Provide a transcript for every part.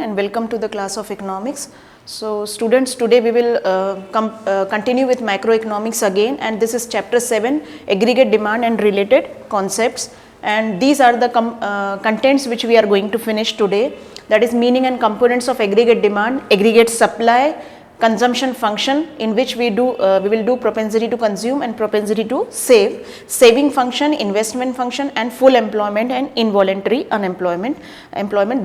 and welcome to the class of economics. So students, today we will continue with macroeconomics again, and this is chapter 7, aggregate demand and related concepts, and these are the contents which we are going to finish today, that is meaning and components of aggregate demand, aggregate supply, consumption function in which we will do propensity to consume and propensity to save, saving function, investment function, and full employment and involuntary unemployment.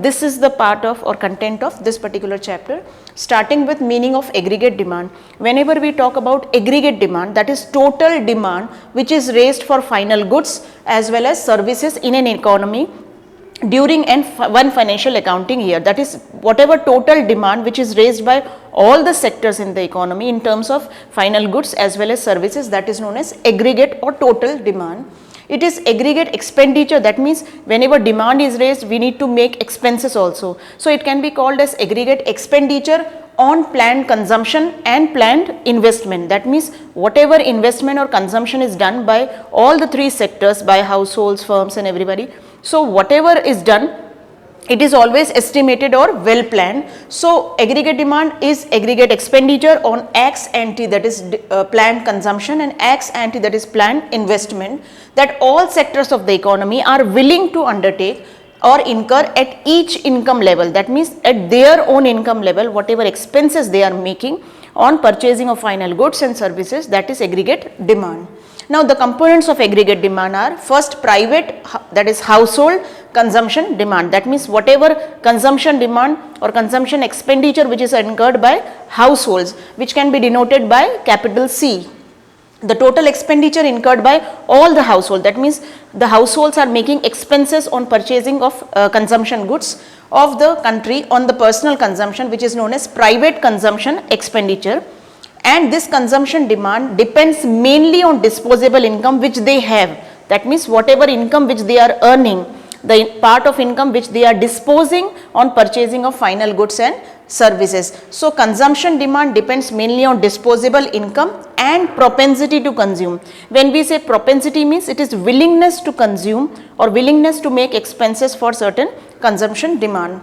This is the part of or content of this particular chapter, starting with meaning of aggregate demand. Whenever we talk about aggregate demand, that is total demand which is raised for final goods as well as services in an economy during one financial accounting year, that is whatever total demand which is raised by all the sectors in the economy in terms of final goods as well as services, that is known as aggregate or total demand. It is aggregate expenditure, that means whenever demand is raised we need to make expenses also. So it can be called as aggregate expenditure on planned consumption and planned investment. That means whatever investment or consumption is done by all the three sectors, by households, firms and everybody. So whatever is done, it is always estimated or well planned. So aggregate demand is aggregate expenditure on ex ante, that is planned consumption, and ex ante, that is planned investment, that all sectors of the economy are willing to undertake or incur at each income level. That means at their own income level, whatever expenses they are making on purchasing of final goods and services, that is aggregate demand. Now the components of aggregate demand are: first, private, that is household consumption demand, that means whatever consumption demand or consumption expenditure which is incurred by households, which can be denoted by capital C. The total expenditure incurred by all the household, that means the households are making expenses on purchasing of consumption goods of the country on the personal consumption, which is known as private consumption expenditure. And this consumption demand depends mainly on disposable income which they have, that means whatever income which they are earning, the part of income which they are disposing on purchasing of final goods and services. So consumption demand depends mainly on disposable income and propensity to consume. When we say propensity, means it is willingness to consume or willingness to make expenses for certain consumption demand.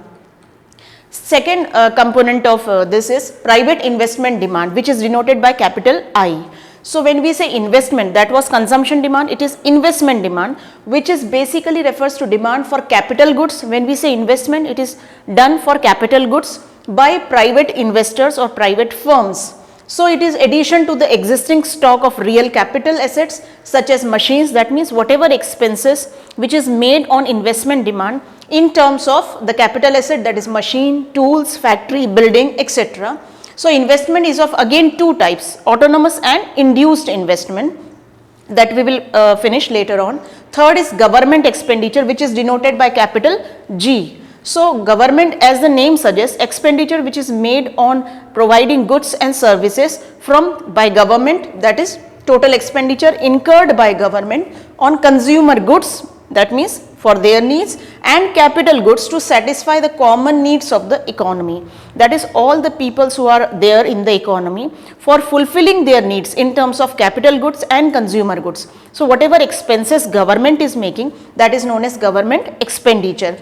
Second component of this is private investment demand, which is denoted by capital I. So when we say investment, that was consumption demand, it is investment demand, which is basically refers to demand for capital goods. When we say investment, it is done for capital goods by private investors or private firms. So it is addition to the existing stock of real capital assets such as machines, that means whatever expenses which is made on investment demand in terms of the capital asset, that is machine, tools, factory, building, etc. So investment is of again two types, autonomous and induced investment, that we will finish later on. Third is government expenditure, which is denoted by capital G. So government, as the name suggests, expenditure which is made on providing goods and services by government, that is total expenditure incurred by government on consumer goods, that means for their needs, and capital goods to satisfy the common needs of the economy, that is all the peoples who are there in the economy for fulfilling their needs in terms of capital goods and consumer goods. So whatever expenses government is making, that is known as government expenditure.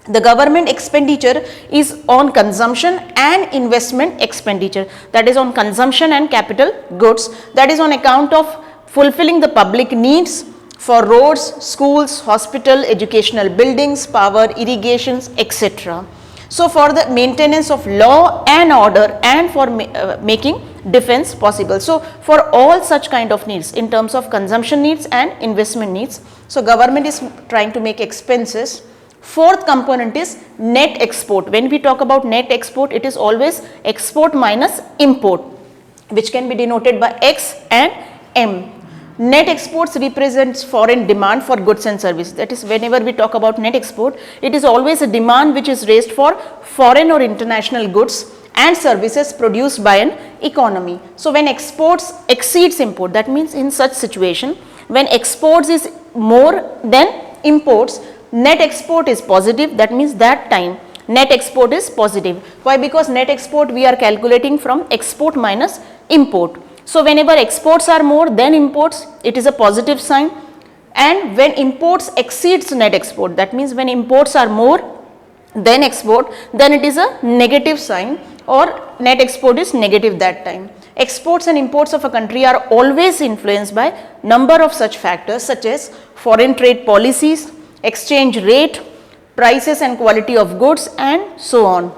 The government expenditure is on consumption and investment expenditure, that is on consumption and capital goods, that is on account of fulfilling the public needs for roads, schools, hospital, educational buildings, power, irrigations, etc. So for the maintenance of law and order and for making defense possible. So for all such kind of needs in terms of consumption needs and investment needs, so government is trying to make expenses. Fourth component is net export. When we talk about net export, it is always export minus import, which can be denoted by X and M. Net exports represents foreign demand for goods and services. That is, whenever we talk about net export, it is always a demand which is raised for foreign or international goods and services produced by an economy. So when exports exceeds import, that means in such situation, when exports is more than imports, net export is positive, that means that time net export is positive. Why? Because net export we are calculating from export minus import. So whenever exports are more than imports, it is a positive sign, and when imports exceeds net export, that means when imports are more then export, then it is a negative sign, or net export is negative that time. Exports and imports of a country are always influenced by number of such factors such as foreign trade policies, exchange rate, prices and quality of goods, and so on.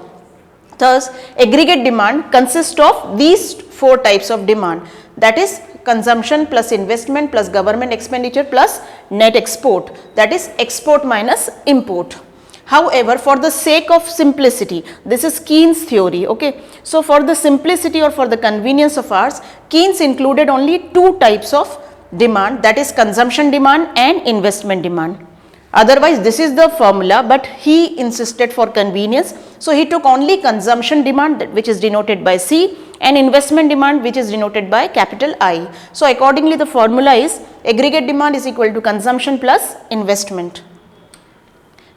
Thus, aggregate demand consists of these 4 types of demand, that is consumption plus investment plus government expenditure plus net export, that is export minus import. However, for the sake of simplicity, this is Keynes theory, okay. So, for the simplicity or for the convenience of ours, Keynes included only 2 types of demand, that is consumption demand and investment demand. Otherwise, this is the formula, but he insisted for convenience. So, he took only consumption demand, which is denoted by C, and investment demand, which is denoted by capital I. So, accordingly the formula is aggregate demand is equal to consumption plus investment.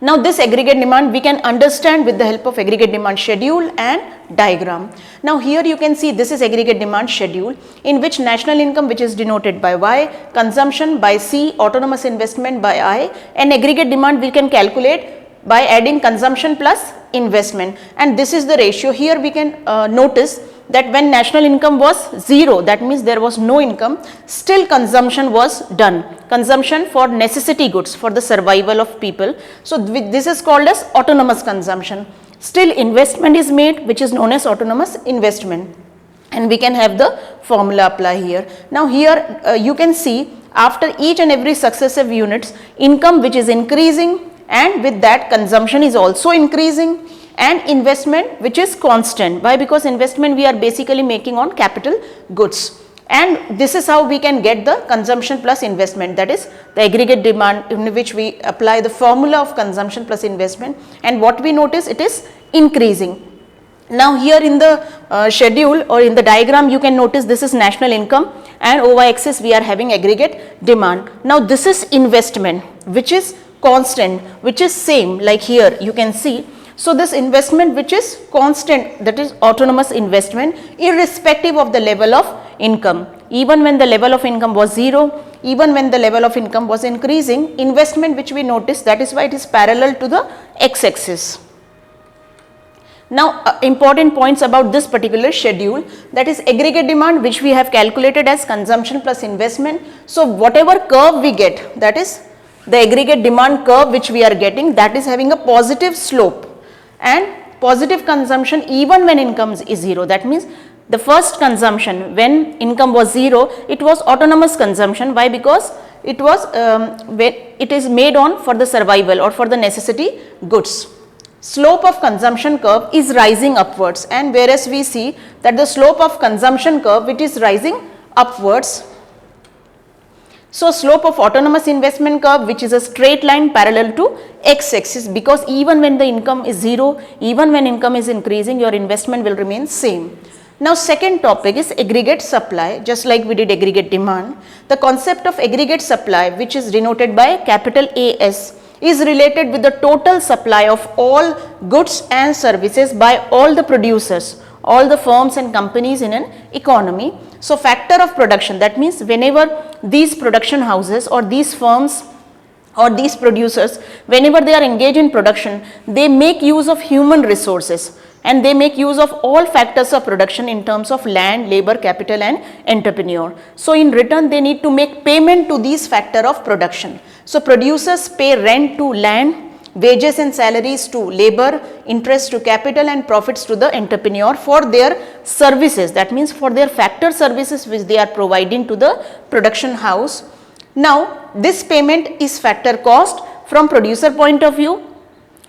Now, this aggregate demand we can understand with the help of aggregate demand schedule and diagram. Now, here you can see this is aggregate demand schedule, in which national income, which is denoted by Y, consumption by C, autonomous investment by I, and aggregate demand we can calculate by adding consumption plus investment, and this is the ratio. Here we can notice that when national income was 0, that means there was no income, still consumption was done, consumption for necessity goods for the survival of people. So, this is called as autonomous consumption. Still investment is made, which is known as autonomous investment, and we can have the formula apply here. Now, here you can see after each and every successive units, income which is increasing, and with that consumption is also increasing, and investment which is constant. Why? Because investment we are basically making on capital goods, and this is how we can get the consumption plus investment, that is the aggregate demand, in which we apply the formula of consumption plus investment, and what we notice, it is increasing. Now, here in the schedule or in the diagram you can notice this is national income, and over axis we are having aggregate demand. Now, this is investment which is constant, which is same, like here you can see. So, this investment which is constant, that is autonomous investment, irrespective of the level of income. Even when the level of income was 0, even when the level of income was increasing, investment which we notice, that is why it is parallel to the x-axis. Now, important points about this particular schedule, that is aggregate demand which we have calculated as consumption plus investment. So, whatever curve we get, that is the aggregate demand curve which we are getting, that is having a positive slope and positive consumption even when income is 0. That means the first consumption when income was 0, it was autonomous consumption. Why? Because it was it is made on for the survival or for the necessity goods. Slope of consumption curve is rising upwards, and whereas we see that the slope of consumption curve, it is rising upwards. So, slope of autonomous investment curve, which is a straight line parallel to x-axis, because even when the income is 0, even when income is increasing, your investment will remain same. Now, second topic is aggregate supply, just like we did aggregate demand. The concept of aggregate supply, which is denoted by capital AS, is related with the total supply of all goods and services by all the producers, all the firms and companies in an economy. So, factor of production, that means whenever these production houses or these firms or these producers, whenever they are engaged in production, they make use of human resources, and they make use of all factors of production in terms of land, labor, capital and entrepreneur. So, in return they need to make payment to these factor of production. So, producers pay rent to land, wages and salaries to labor, interest to capital and profits to the entrepreneur for their services, that means for their factor services which they are providing to the production house. Now, this payment is factor cost from producer point of view.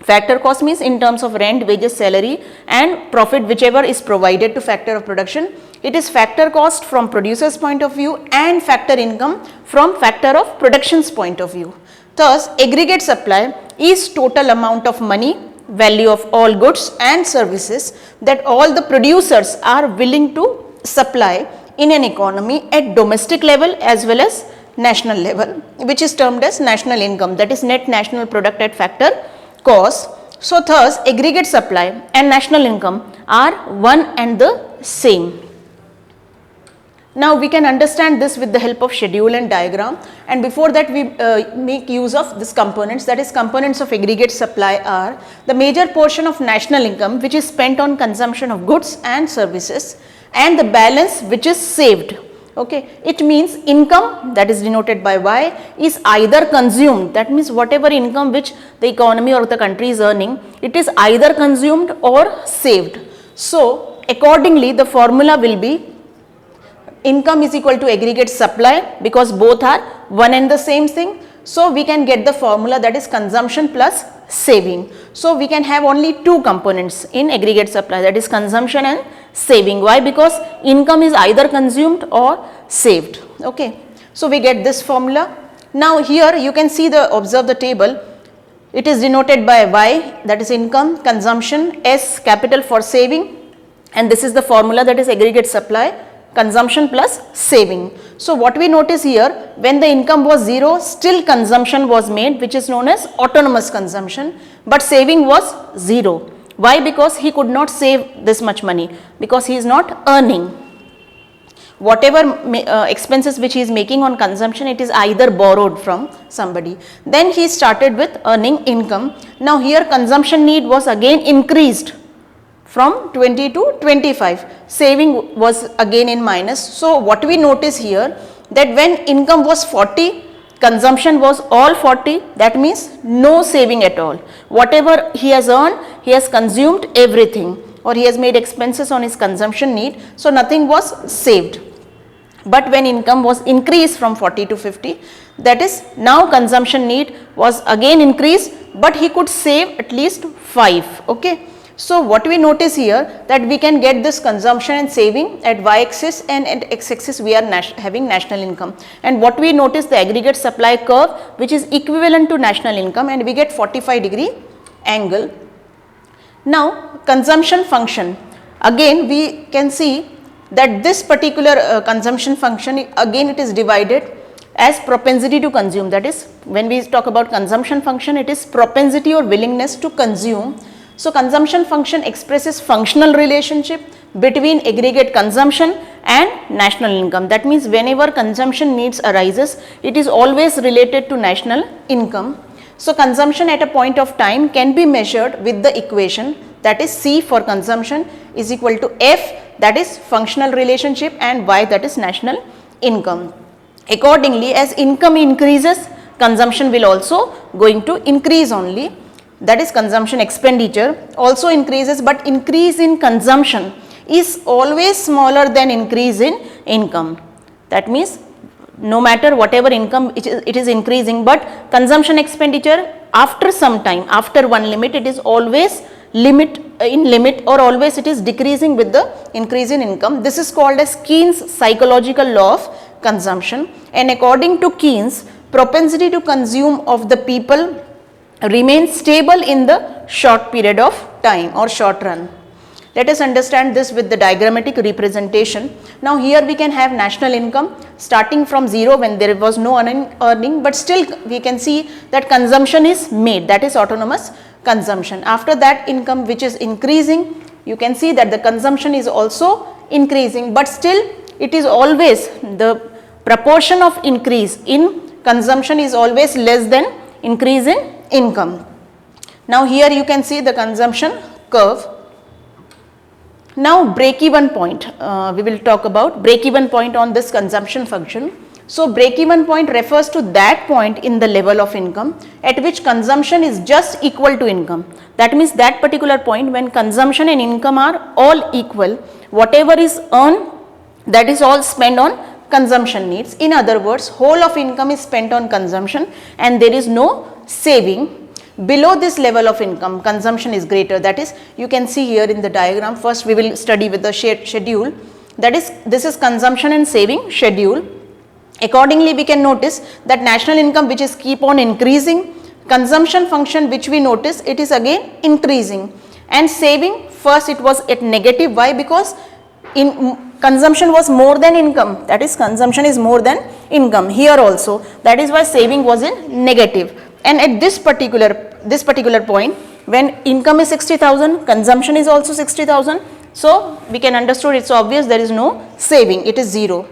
Factor cost means in terms of rent, wages, salary and profit, whichever is provided to factor of production. It is factor cost from producer's point of view and factor income from factor of production's point of view. Thus, aggregate supply is total amount of money, value of all goods and services that all the producers are willing to supply in an economy at domestic level as well as national level, which is termed as national income, that is net national product at factor cost. So, thus aggregate supply and national income are one and the same. Now we can understand this with the help of schedule and diagram, and before that we make use of this components, that is components of aggregate supply are the major portion of national income which is spent on consumption of goods and services, and the balance which is saved. Okay, it means income, that is denoted by Y, is either consumed, that means whatever income which the economy or the country is earning, it is either consumed or saved. So accordingly the formula will be income is equal to aggregate supply, because both are one and the same thing. So we can get the formula, that is consumption plus saving. So we can have only two components in aggregate supply, that is consumption and saving. Why? Because income is either consumed or saved. Okay. So we get this formula. Now here you can see observe the table. It is denoted by Y, that is income, consumption, S capital for saving, and this is the formula, that is aggregate supply, consumption plus saving. So what we notice here, when the income was 0, still consumption was made, which is known as autonomous consumption, but saving was 0. Why? Because he could not save this much money, because he is not earning. Whatever expenses which he is making on consumption, it is either borrowed from somebody. Then he started with earning income. Now here consumption need was again increased from 20 to 25, saving was again in minus. So what we notice here, that when income was 40, consumption was all 40, that means no saving at all. Whatever he has earned, he has consumed everything, or he has made expenses on his consumption need, so nothing was saved. But when income was increased from 40 to 50, that is now consumption need was again increased, but he could save at least 5. Okay. So what we notice here, that we can get this consumption and saving at y-axis, and at x-axis we are having national income. And what we notice, the aggregate supply curve which is equivalent to national income, and we get 45-degree angle. Now consumption function, again we can see that this particular consumption function, again it is divided as propensity to consume, that is when we talk about consumption function, it is propensity or willingness to consume. So consumption function expresses functional relationship between aggregate consumption and national income. That means whenever consumption needs arises, it is always related to national income. So consumption at a point of time can be measured with the equation, that is C for consumption is equal to F, that is functional relationship, and Y, that is national income. Accordingly, as income increases, consumption will also going to increase only. That is consumption expenditure also increases, but increase in consumption is always smaller than increase in income. That means no matter whatever income it is increasing, but consumption expenditure after some time, after one limit, it is always limit or always it is decreasing with the increase in income. This is called as Keynes' psychological law of consumption, and according to Keynes, propensity to consume of the people remains stable in the short period of time or short run. Let us understand this with the diagrammatic representation. Now here we can have national income starting from 0 when there was no earning, but still we can see that consumption is made, that is autonomous consumption. After that income which is increasing, you can see that the consumption is also increasing, but still it is always the proportion of increase in consumption is always less than increase in income. Now here you can see the consumption curve. Now break-even point, we will talk about break-even point on this consumption function. So break-even point refers to that point in the level of income at which consumption is just equal to income. That means that particular point when consumption and income are all equal, whatever is earned, that is all spent on consumption needs. In other words, whole of income is spent on consumption and there is no saving. Below this level of income, consumption is greater. That is, you can see here in the diagram. First we will study with the schedule, that is, this is consumption and saving schedule. Accordingly, we can notice that national income which is keep on increasing, consumption function which we notice it is again increasing, and saving, first it was at negative. Why? Because consumption was more than income, that is consumption is more than income here also, that is why saving was in negative. And at this particular point, when income is 60,000, consumption is also 60,000, so we can understand, it's obvious there is no saving, it is 0.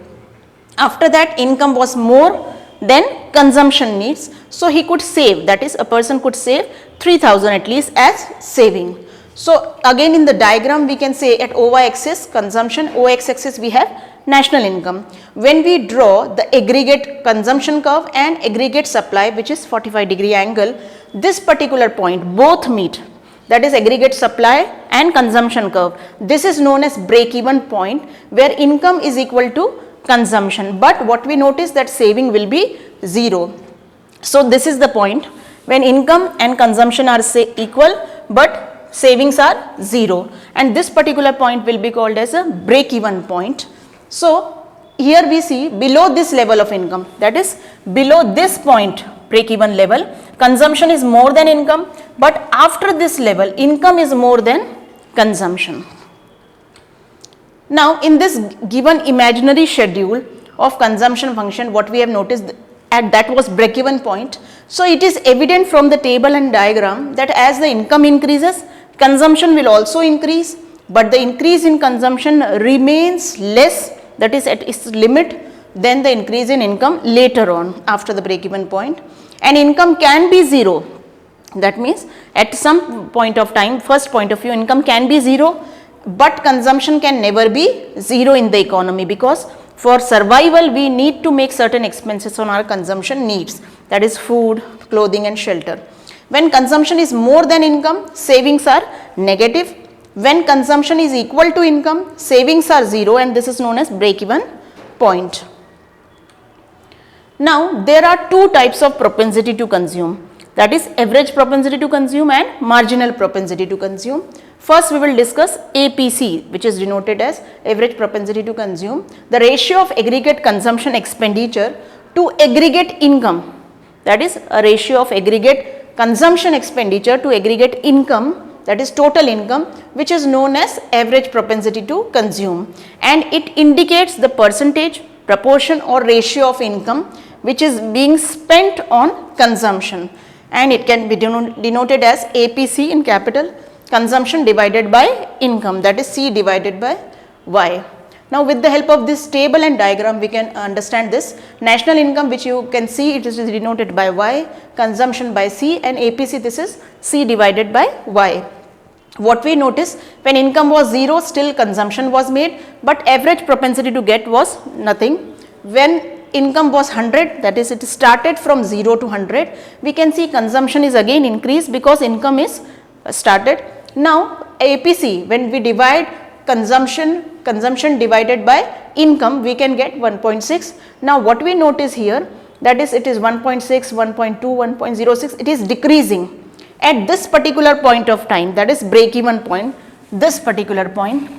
After that, income was more than consumption needs. So he could save, that is a person could save 3000 at least as saving. So again in the diagram we can say at OY axis consumption, OX axis we have national income. When we draw the aggregate consumption curve and aggregate supply, which is 45-degree angle, this particular point both meet, that is aggregate supply and consumption curve. This is known as break-even point where income is equal to consumption, but what we notice that saving will be 0. So this is the point when income and consumption are equal but savings are 0, and this particular point will be called as a break-even point. So here we see below this level of income, that is below this point break-even level, consumption is more than income, but after this level income is more than consumption. Now in this given imaginary schedule of consumption function, what we have noticed at that was break-even point. So it is evident from the table and diagram that as the income increases, consumption will also increase, but the increase in consumption remains less, that is at its limit, than the increase in income later on after the break-even point. And income can be 0, that means at some point of time, first point of view, income can be 0, but consumption can never be 0 in the economy, because for survival we need to make certain expenses on our consumption needs, that is food, clothing and shelter. When consumption is more than income, savings are negative. When consumption is equal to income, savings are 0, and this is known as break-even point. Now there are two types of propensity to consume, that is average propensity to consume and marginal propensity to consume. First we will discuss APC, which is denoted as average propensity to consume, the ratio of aggregate consumption expenditure to aggregate income, that is a ratio of aggregate consumption expenditure to aggregate income, that is total income, which is known as average propensity to consume, and it indicates the percentage, proportion or ratio of income which is being spent on consumption, and it can be denoted as APC in capital, consumption divided by income, that is C divided by Y. Now with the help of this table and diagram we can understand this. National income, which you can see it is denoted by Y, consumption by C, and APC, this is C divided by Y. What we notice, when income was 0 still consumption was made, but average propensity to get was nothing. When income was 100, that is it started from 0 to 100, we can see consumption is again increased because income is started. Now APC, when we divide consumption divided by income, we can get 1.6. Now what we notice here, that is it is 1.6, 1.2, 1.06, it is decreasing at this particular point of time, that is break even point. This particular point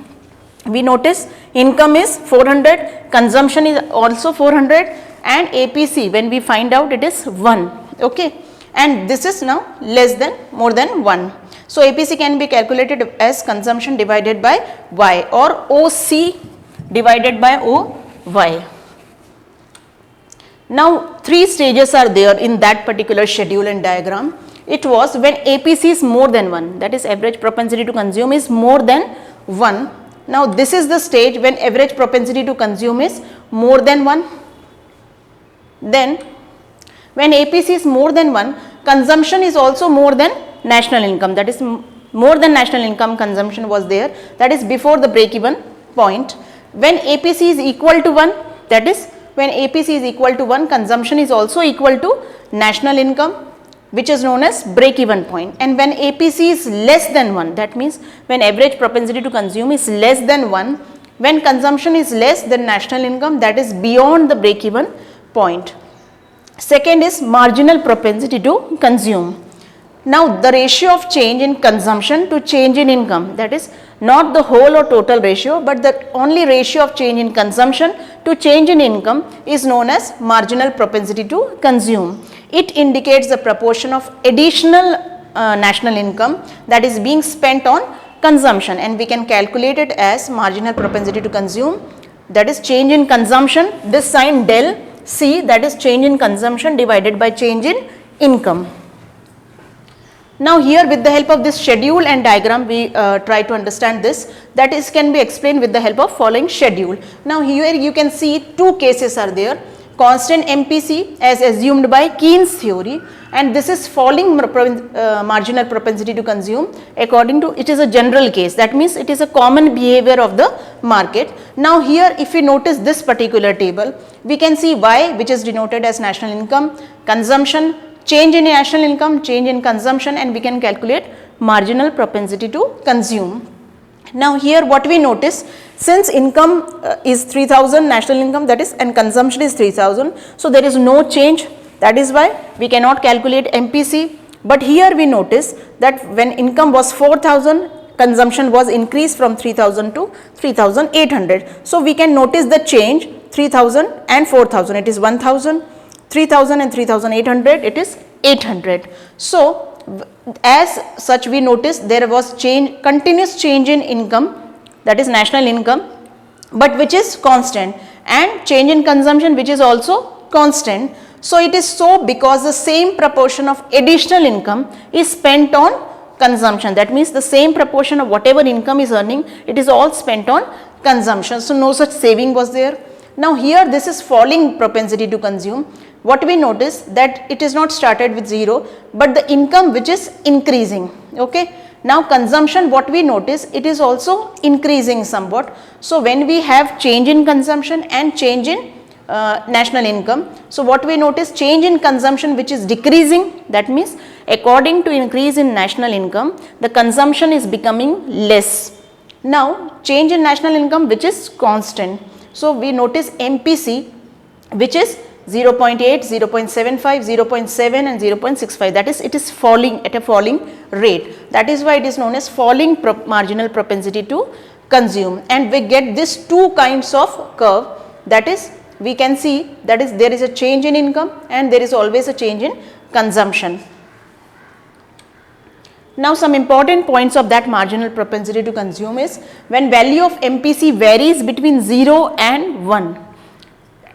we notice income is 400, consumption is also 400, and APC when we find out it is 1, okay, and this is now less than more than 1. So APC can be calculated as consumption divided by Y, or OC divided by OY. Now 3 stages are there in that particular schedule and diagram. It was when APC is more than 1, that is average propensity to consume is more than 1. Now this is the stage when average propensity to consume is more than 1. Then when APC is more than 1, consumption is also more than national income, that is more than national income consumption was there, that is before the break even point. When APC is equal to 1, that is when APC is equal to 1, consumption is also equal to national income, which is known as break even point. And when APC is less than 1, that means when average propensity to consume is less than 1, when consumption is less than national income, that is beyond the break even point. Second is marginal propensity to consume. Now the ratio of change in consumption to change in income, that is not the whole or total ratio, but the only ratio of change in consumption to change in income is known as marginal propensity to consume. It indicates the proportion of additional national income that is being spent on consumption, and we can calculate it as marginal propensity to consume, that is change in consumption, this sign del C, that is change in consumption divided by change in income. Now here with the help of this schedule and diagram we try to understand this, that is can be explained with the help of following schedule. Now here you can see two cases are there, constant MPC as assumed by Keynes theory, and this is falling marginal propensity to consume according to, it is a general case, that means it is a common behavior of the market. Now here if we notice this particular table, we can see Y, which is denoted as national income, consumption, change in national income, change in consumption, and we can calculate marginal propensity to consume. Now here what we notice, since income is 3000 national income, that is, and consumption is 3000, so there is no change, that is why we cannot calculate MPC. But here we notice that when income was 4000, consumption was increased from 3000 to 3800. So we can notice the change, 3000 and 4000, it is 1000, 3000 and 3800, it is 800. So as such we notice there was change, continuous change in income, that is national income, but which is constant, and change in consumption which is also constant. So it is so because the same proportion of additional income is spent on consumption, that means the same proportion of whatever income is earning, it is all spent on consumption. So no such saving was there. Now here this is falling propensity to consume. What we notice that it is not started with 0, but the income which is increasing. Okay. Now consumption, what we notice, it is also increasing somewhat. So when we have change in consumption and change in national income, so what we notice, change in consumption which is decreasing, that means according to increase in national income the consumption is becoming less. Now change in national income which is constant. So we notice MPC which is 0.8, 0.75, 0.7 and 0.65, that is, it is falling at a falling rate. That is why it is known as falling marginal propensity to consume, and we get this two kinds of curve, that is, we can see that is there is a change in income and there is always a change in consumption. Now some important points of that marginal propensity to consume is when value of MPC varies between 0 and 1.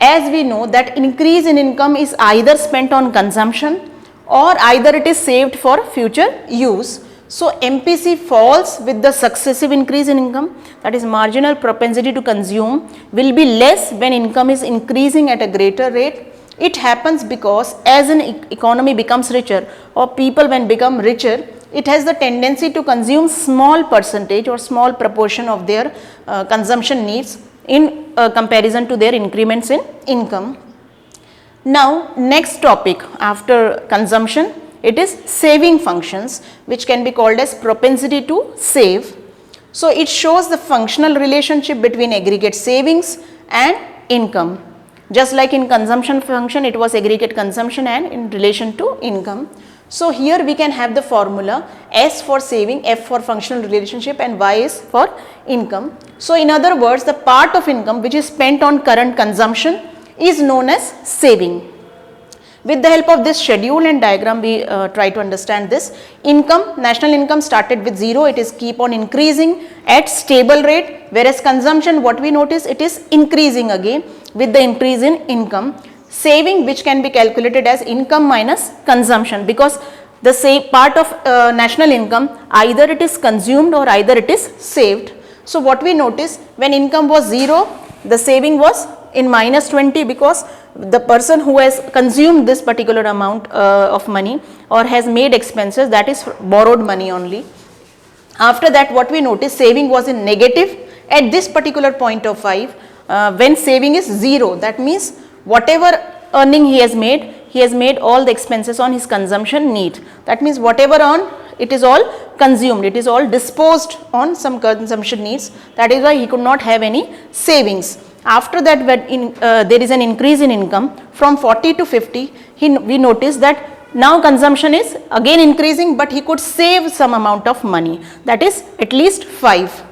As we know that increase in income is either spent on consumption or either it is saved for future use. So MPC falls with the successive increase in income, that is marginal propensity to consume will be less when income is increasing at a greater rate. It happens because as an economy becomes richer or people when become richer, it has the tendency to consume small percentage or small proportion of their consumption needs in comparison to their increments in income. Now next topic after consumption, it is saving functions, which can be called as propensity to save. So it shows the functional relationship between aggregate savings and income. Just like in consumption function it was aggregate consumption and in relation to income. So here we can have the formula S for saving, F for functional relationship and Y is for income. So in other words, the part of income which is spent on current consumption is known as saving. With the help of this schedule and diagram we try to understand this. Income, national income started with 0, it is keep on increasing at stable rate, whereas consumption, what we notice, it is increasing again with the increase in income. Saving, which can be calculated as income minus consumption, because the same part of national income either it is consumed or either it is saved. So what we notice, when income was 0, the saving was in minus 20 because the person who has consumed this particular amount of money or has made expenses, that is borrowed money only. After that what we notice, saving was in negative at this particular point of 5 when saving is 0, that means whatever earning he has made all the expenses on his consumption need. That means whatever on, it is all consumed, it is all disposed on some consumption needs. That is why he could not have any savings. After that when there is an increase in income from 40 to 50, we notice that now consumption is again increasing, but he could save some amount of money, that is at least 5.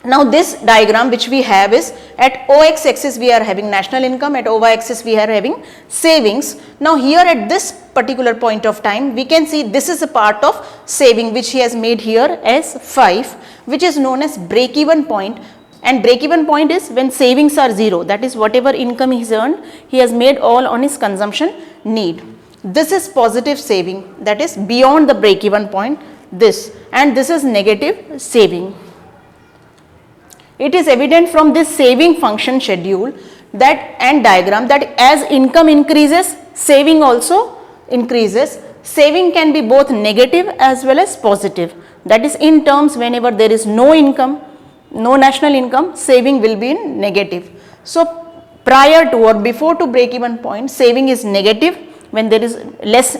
Now this diagram which we have is at OX axis we are having national income, at OY axis we are having savings. Now here at this particular point of time we can see this is a part of saving which he has made here as 5, which is known as break even point, and break even point is when savings are 0, that is whatever income he has earned he has made all on his consumption need. This is positive saving, that is beyond the break even point, this, and this is negative saving. It is evident from this saving function schedule that and diagram that as income increases, saving also increases. Saving can be both negative as well as positive. That is, in terms whenever there is no income, no national income, saving will be in negative. So prior to or before to break even point, saving is negative when there is less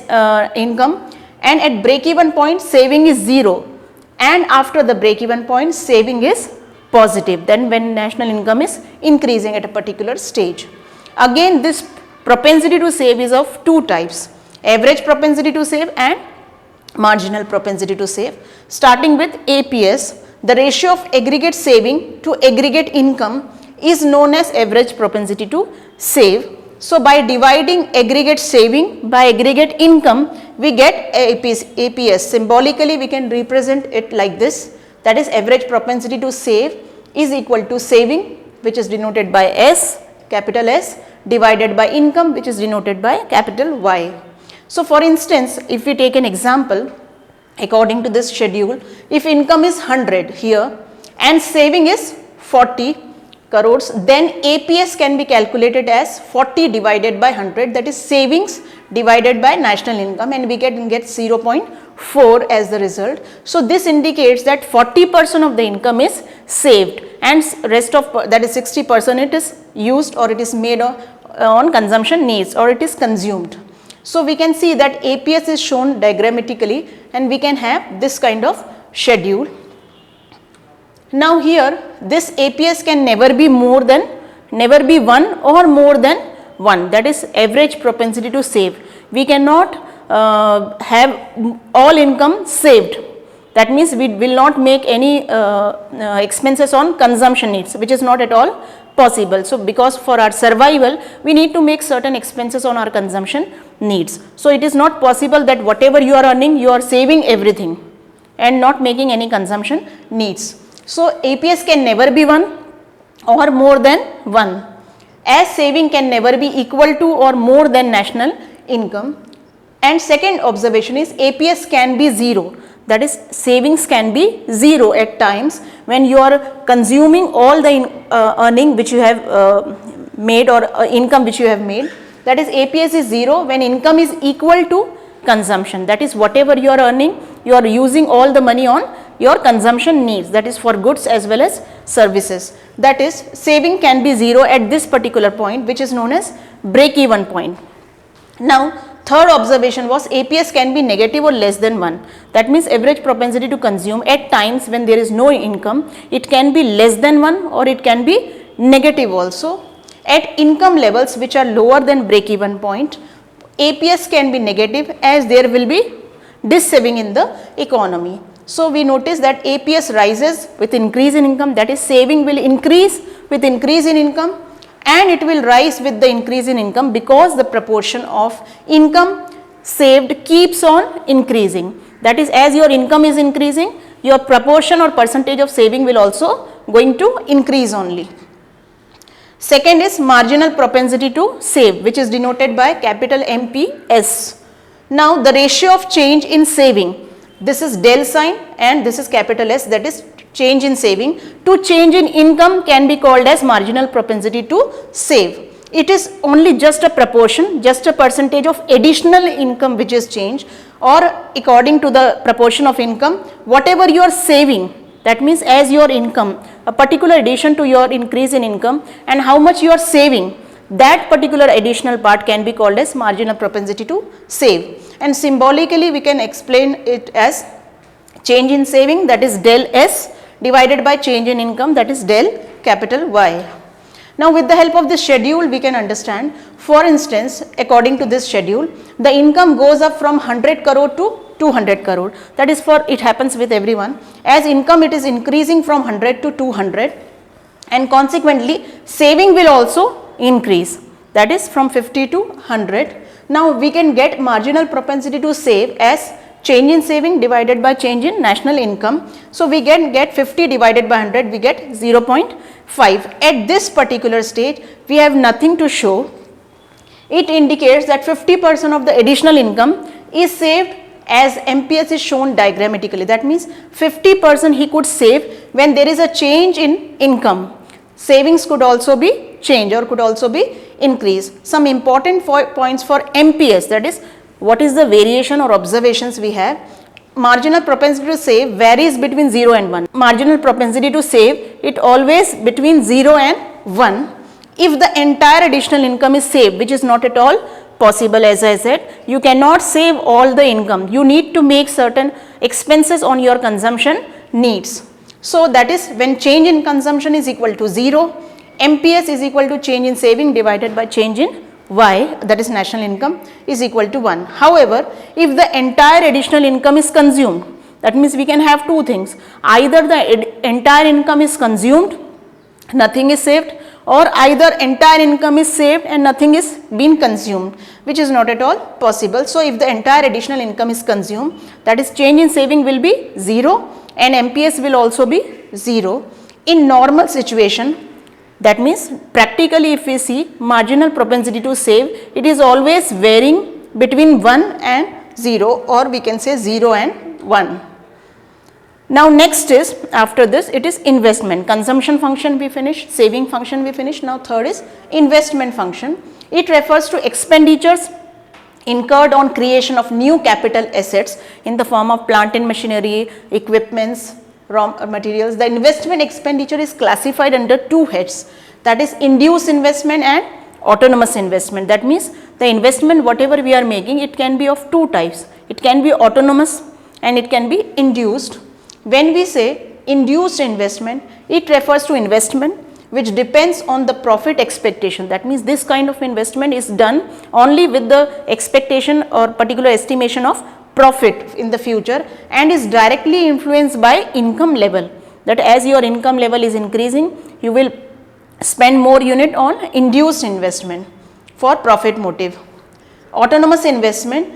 income, and at break even point saving is 0, and after the break even point saving is positive, then when national income is increasing at a particular stage. Again, this propensity to save is of two types: average propensity to save and marginal propensity to save. Starting with APS, the ratio of aggregate saving to aggregate income is known as average propensity to save. So by dividing aggregate saving by aggregate income, we get APS. Symbolically we can represent it like this, that is average propensity to save is equal to saving, which is denoted by S, capital S, divided by income, which is denoted by capital Y. So for instance, if we take an example, according to this schedule, if income is 100 here and saving is 40 crores, then APS can be calculated as 40 divided by 100, that is savings divided by national income, and we get 0.4 as the result. So this indicates that 40% of the income is saved and rest of, that is 60%, it is used or it is made on consumption needs or it is consumed. So we can see that APS is shown diagrammatically and we can have this kind of schedule. Now here this APS can never be 1 or more than 1, that is average propensity to save. We cannot have all income saved. That means we will not make any expenses on consumption needs, which is not at all possible. So because for our survival we need to make certain expenses on our consumption needs. So it is not possible that whatever you are earning you are saving everything and not making any consumption needs. So APS can never be 1 or more than 1, as saving can never be equal to or more than national income. And second observation is APS can be 0, that is savings can be 0 at times when you are consuming all the earning which you have made or income which you have made. That is APS is 0 when income is equal to consumption, that is whatever you are earning you are using all the money on your consumption needs, that is for goods as well as services. That is saving can be 0 at this particular point, which is known as break even point. Now third observation was APS can be negative or less than 1, that means average propensity to consume at times when there is no income, it can be less than 1 or it can be negative also. At income levels which are lower than break even point, APS can be negative as there will be dis-saving in the economy. So we notice that APS rises with increase in income, that is saving will increase with increase in income, and it will rise with the increase in income because the proportion of income saved keeps on increasing. That is, as your income is increasing, your proportion or percentage of saving will also going to increase only. Second is marginal propensity to save, which is denoted by capital MPS. Now the ratio of change in saving, this is del sign and this is capital S, that is change in saving, to change in income can be called as marginal propensity to save. It is only just a proportion, just a percentage of additional income which is changed, or according to the proportion of income, whatever you are saving, that means as your income, a particular addition to your increase in income and how much you are saving, that particular additional part can be called as marginal propensity to save. And symbolically we can explain it as change in saving, that is del S, divided by change in income, that is del capital Y. Now with the help of this schedule we can understand, for instance according to this schedule, the income goes up from 100 crore to 200 crore, that is for it happens with everyone. As income it is increasing from 100 to 200 and consequently saving will also increase, that is from 50 to 100. Now we can get marginal propensity to save as change in saving divided by change in national income. So we can get 50 divided by 100, we get 0.5. At this particular stage we have nothing to show. it indicates that 50% of the additional income is saved as MPS is shown diagrammatically. That means 50% he could save when there is a change in income. Savings could also be changed or could also be increased. Some important points for MPS, that is what is the variation or observations we have. Marginal propensity to save varies between 0 and 1. Marginal propensity to save, it always between 0 and 1. If the entire additional income is saved, which is not at all possible, as I said, you cannot save all the income. You need to make certain expenses on your consumption needs. So that is when change in consumption is equal to 0, MPS is equal to change in saving divided by change in Y, that is national income, is equal to 1. However, if the entire additional income is consumed, that means we can have two things. Either the entire income is consumed, nothing is saved, or either entire income is saved and nothing is being consumed, which is not at all possible. So if the entire additional income is consumed, that is change in saving will be 0 and MPS will also be 0. In normal situation, that means practically if we see marginal propensity to save, it is always varying between 1 and 0, or we can say 0 and 1. Now next is, after this it is investment. Consumption function we finished, saving function we finished. Now third is investment function. It refers to expenditures incurred on creation of new capital assets in the form of plant and machinery, equipments, raw materials. The investment expenditure is classified under two heads, that is induced investment and autonomous investment. That means the investment whatever we are making, it can be of two types. It can be autonomous and it can be induced. When we say induced investment, it refers to investment which depends on the profit expectation. That means this kind of investment is done only with the expectation or particular estimation of profit in the future and is directly influenced by income level, that as your income level is increasing, you will spend more unit on induced investment for profit motive. Autonomous investment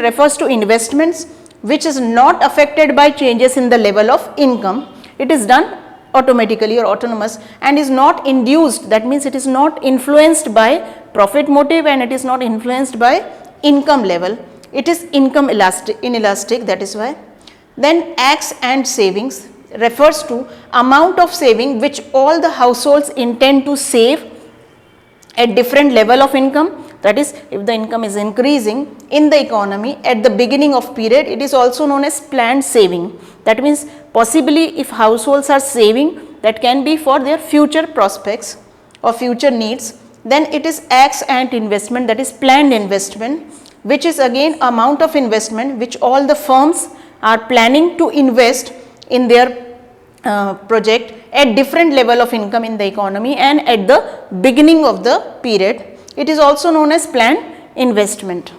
refers to investments which is not affected by changes in the level of income. It is done automatically or autonomous and is not induced, that means it is not influenced by profit motive and it is not influenced by income level. It is income inelastic, that is why. Then acts and savings refers to amount of saving which all the households intend to save at different level of income. That is, if the income is increasing in the economy at the beginning of period, it is also known as planned saving. That means possibly if households are saving, that can be for their future prospects or future needs. Then it is acts and investment, that is planned investment, which is again amount of investment which all the firms are planning to invest in their project at different level of income in the economy and at the beginning of the period. It is also known as planned investment.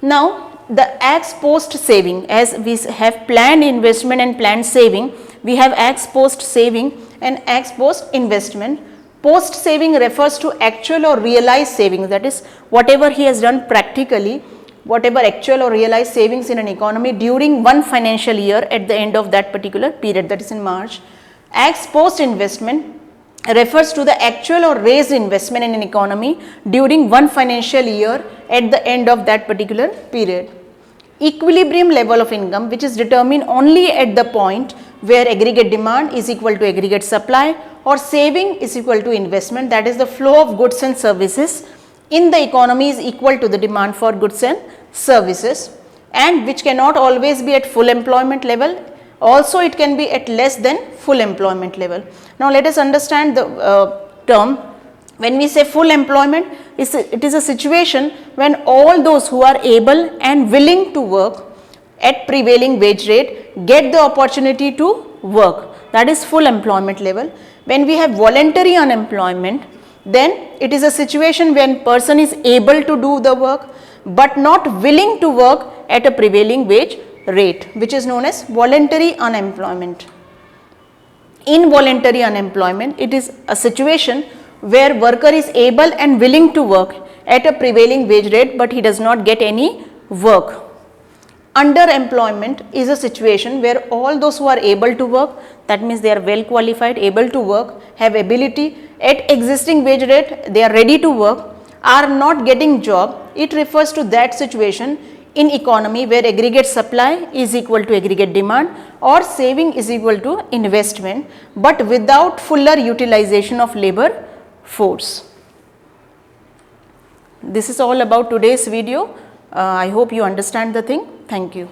Now the acts post saving, as we have planned investment and planned saving, we have acts post saving and acts post investment. Post saving refers to actual or realized savings, that is whatever he has done practically, whatever actual or realized savings in an economy during one financial year at the end of that particular period, that is in March. Acts post investment refers to the actual or raised investment in an economy during one financial year at the end of that particular period. Equilibrium level of income, which is determined only at the point where aggregate demand is equal to aggregate supply or saving is equal to investment, that is the flow of goods and services in the economy is equal to the demand for goods and services, and which cannot always be at full employment level. Also it can be at less than full employment level. Now let us understand the term. When we say full employment, it is a situation when all those who are able and willing to work at prevailing wage rate get the opportunity to work, that is full employment level. When we have voluntary unemployment, then it is a situation when person is able to do the work but not willing to work at a prevailing wage rate, which is known as voluntary unemployment. Involuntary unemployment, it is a situation where worker is able and willing to work at a prevailing wage rate but he does not get any work. Underemployment is a situation where all those who are able to work, that means they are well qualified, able to work, have ability at existing wage rate, they are ready to work, are not getting job. It refers to that situation in economy where aggregate supply is equal to aggregate demand or saving is equal to investment, but without fuller utilization of labor force. This is all about today's video. I hope you understand the thing. Thank you.